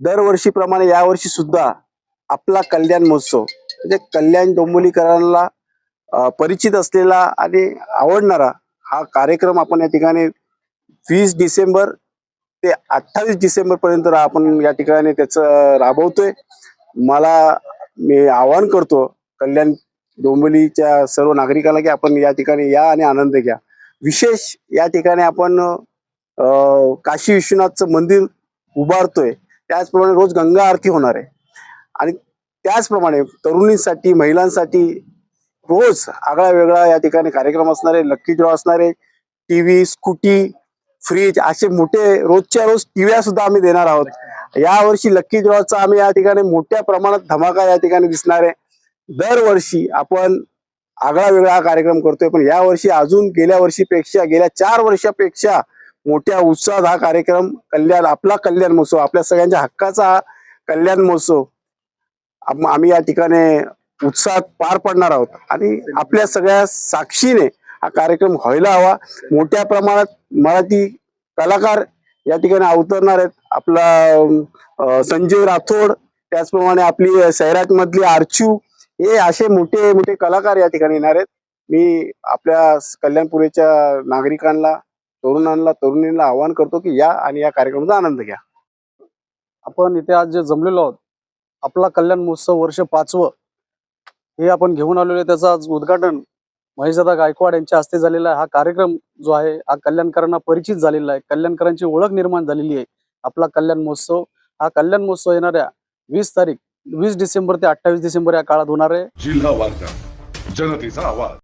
दरवर्षीप्रमाणे यावर्षी सुद्धा आपला कल्याण महोत्सव म्हणजे कल्याण डोंबिवलीकरांना परिचित असलेला आणि आवडणारा हा कार्यक्रम आपण या ठिकाणी 20 डिसेंबर ते 28 डिसेंबर पर्यंत आपण या ठिकाणी त्याचं राबवतोय. मी आवाहन करतो कल्याण डोंबिवलीच्या सर्व नागरिकांना की आपण या ठिकाणी या आणि आनंद घ्या. विशेष या ठिकाणी आपण काशी विश्वनाथचं मंदिर उभारतोय, त्याचप्रमाणे रोज गंगा आरती होणार आहे आणि त्याचप्रमाणे तरुणींसाठी महिलांसाठी रोज आगळा वेगळा या ठिकाणी कार्यक्रम असणार आहे. लक्की ड्रॉ असणार आहे. टीव्ही, स्कूटी, फ्रीज असे मोठे रोजच्या रोज टीव्या सुद्धा आम्ही देणार आहोत. यावर्षी लक्की ड्रॉचा आम्ही या ठिकाणी मोठ्या प्रमाणात धमाका या ठिकाणी दिसणार आहे. दरवर्षी आपण आगळा वेगळा कार्यक्रम करतोय, पण यावर्षी अजून गेल्या 4 वर्षापेक्षा मोठ्या उत्साहात हा कार्यक्रम आपला कल्याण महोत्सव, आपल्या सगळ्यांच्या हक्काचा हा कल्याण महोत्सव आम्ही या ठिकाणी उत्साहात पार पडणार आहोत आणि आपल्या सगळ्या साक्षीने हा कार्यक्रम व्हायला हवा. मोठ्या प्रमाणात मराठी कलाकार या ठिकाणी अवतरणार आहेत. आपला संजय राठोड, त्याचप्रमाणे आपली सैराट मधली आरचू, हे असे मोठे मोठे कलाकार या ठिकाणी येणार आहेत. मी आपल्या कल्याणपुरीच्या नागरिकांना, तरुणांना, तरुणींना आवाहन करतो की या आणि या कार्यक्रमाचा आनंद घ्या. आपण इथे आज जे जमलेलो आहोत, आपला कल्याण महोत्सव वर्ष 5वं हे आपण घेऊन आलेलो आहे. त्याचं आज उद्घाटन महेशदादा गायकवाड यांच्या हस्ते झालेला आहे. हा कार्यक्रम जो आहे हा कल्याणकरांना परिचित झालेला आहे, कल्याणकरांची ओळख निर्माण झालेली आहे. आपला कल्याण महोत्सव, हा कल्याण महोत्सव येणाऱ्या 20 डिसेंबर ते 28 डिसेंबर या काळात होणार आहे. जिल्हा वार्ता, जनतेचा आवाज.